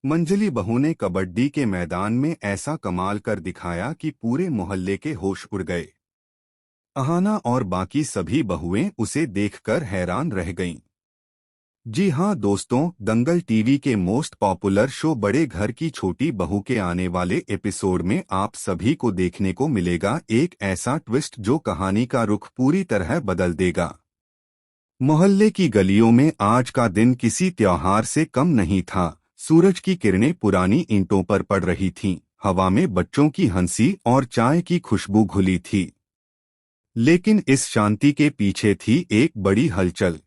मंजली बहू ने कबड्डी के मैदान में ऐसा कमाल कर दिखाया कि पूरे मोहल्ले के होश उड़ गए। अहाना और बाकी सभी बहुएं उसे देखकर हैरान रह गईं। जी हां दोस्तों, दंगल टीवी के मोस्ट पॉपुलर शो बड़े घर की छोटी बहू के आने वाले एपिसोड में आप सभी को देखने को मिलेगा एक ऐसा ट्विस्ट जो कहानी का रुख पूरी तरह बदल देगा। मोहल्ले की गलियों में आज का दिन किसी त्योहार से कम नहीं था। सूरज की किरणें पुरानी ईंटों पर पड़ रही थीं, हवा में बच्चों की हंसी और चाय की खुशबू घुली थी। लेकिन इस शांति के पीछे थी एक बड़ी हलचल।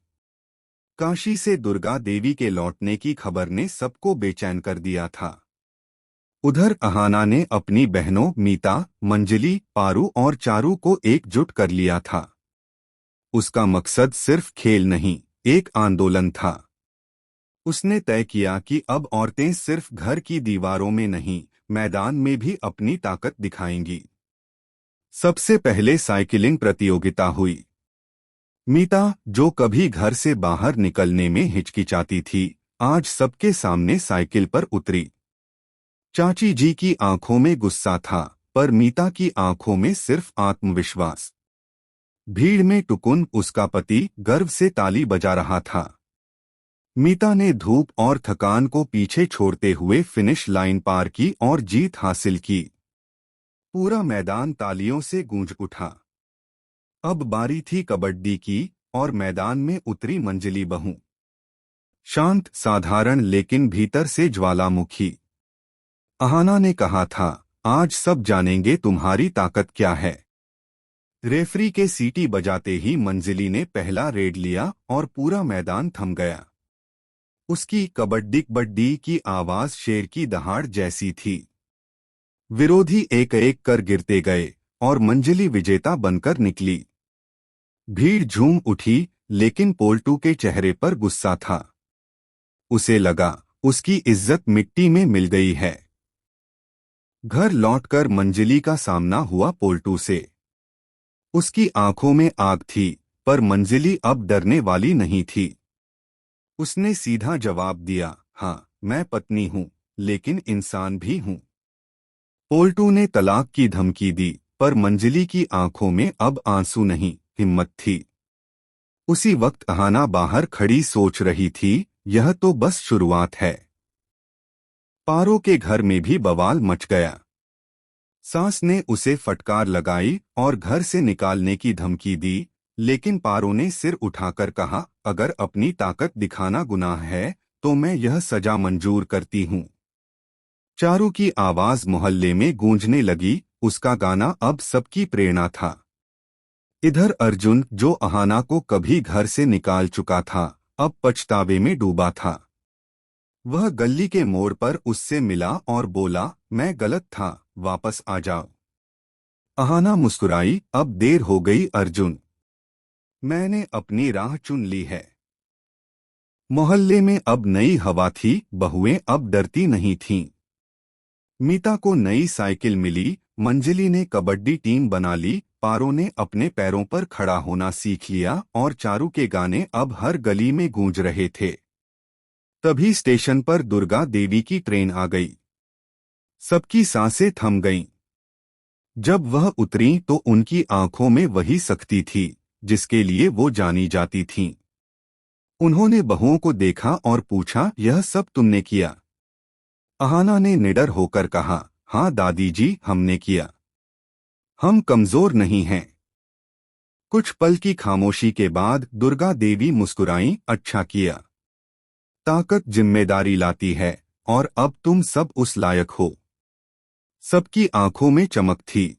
काशी से दुर्गा देवी के लौटने की खबर ने सबको बेचैन कर दिया था। उधर अहाना ने अपनी बहनों मीता, मंजली, पारू और चारू को एकजुट कर लिया था। उसका मकसद सिर्फ खेल नहीं, एक आंदोलन था। उसने तय किया कि अब औरतें सिर्फ घर की दीवारों में नहीं, मैदान में भी अपनी ताकत दिखाएंगी। सबसे पहले साइकिलिंग प्रतियोगिता हुई। मीता, जो कभी घर से बाहर निकलने में हिचकिचाती थी, आज सबके सामने साइकिल पर उतरी। चाची जी की आंखों में गुस्सा था, पर मीता की आंखों में सिर्फ आत्मविश्वास। भीड़ में टुकुन, उसका पति, गर्व से ताली बजा रहा था। मीता ने धूप और थकान को पीछे छोड़ते हुए फिनिश लाइन पार की और जीत हासिल की। पूरा मैदान तालियों से गूंज उठा। अब बारी थी कबड्डी की, और मैदान में उतरी मंजली बहू। शांत, साधारण, लेकिन भीतर से ज्वालामुखी। अहाना ने कहा था, आज सब जानेंगे तुम्हारी ताकत क्या है। रेफरी के सीटी बजाते ही मंजली ने पहला रेड लिया और पूरा मैदान थम गया। उसकी कबड्डी कबड्डी की आवाज शेर की दहाड़ जैसी थी। विरोधी एक एक कर गिरते गए और मंजली विजेता बनकर निकली। भीड़ झूम उठी, लेकिन पोल्टू के चेहरे पर गुस्सा था। उसे लगा उसकी इज्जत मिट्टी में मिल गई है। घर लौटकर मंजली का सामना हुआ पोल्टू से। उसकी आंखों में आग थी, पर मंजली अब डरने वाली नहीं थी। उसने सीधा जवाब दिया, हाँ, मैं पत्नी हूँ, लेकिन इंसान भी हूँ। पोल्टू ने तलाक की धमकी दी, पर मंजली की आंखों में अब आंसू नहीं, हिम्मत थी। उसी वक्त अहाना बाहर खड़ी सोच रही थी, यह तो बस शुरुआत है। पारो के घर में भी बवाल मच गया। सास ने उसे फटकार लगाई और घर से निकालने की धमकी दी, लेकिन पारो ने सिर उठाकर कहा, अगर अपनी ताकत दिखाना गुनाह है, तो मैं यह सजा मंजूर करती हूँ। चारू की आवाज मोहल्ले में गूंजने लगी, उसका गाना अब सबकी प्रेरणा था। इधर अर्जुन, जो अहाना को कभी घर से निकाल चुका था, अब पछतावे में डूबा था। वह गली के मोड़ पर उससे मिला और बोला, मैं गलत था, वापस आ जाओ। अहाना मुस्कुराई, अब देर हो गई अर्जुन। मैंने अपनी राह चुन ली है। मोहल्ले में अब नई हवा थी, बहुएं अब डरती नहीं थीं। मीता को नई साइकिल मिली, मंजली ने कबड्डी टीम बना ली, पारो ने अपने पैरों पर खड़ा होना सीख लिया और चारू के गाने अब हर गली में गूंज रहे थे। तभी स्टेशन पर दुर्गा देवी की ट्रेन आ गई। सबकी सांसें थम गईं। जब वह उतरी तो उनकी आंखों में वही सख्ती थी जिसके लिए वो जानी जाती थीं। उन्होंने बहुओं को देखा और पूछा, यह सब तुमने किया? अहाना ने निडर होकर कहा, हाँ दादी जी, हमने किया। हम कमजोर नहीं हैं। कुछ पल की खामोशी के बाद दुर्गा देवी मुस्कुराईं, अच्छा किया। ताकत जिम्मेदारी लाती है, और अब तुम सब उस लायक हो। सबकी आंखों में चमक थी।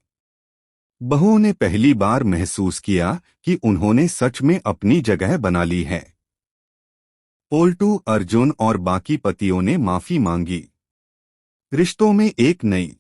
बहुओं ने पहली बार महसूस किया कि उन्होंने सच में अपनी जगह बना ली है। पोल्टू, अर्जुन और बाकी पतियों ने माफी मांगी। रिश्तों में एक नई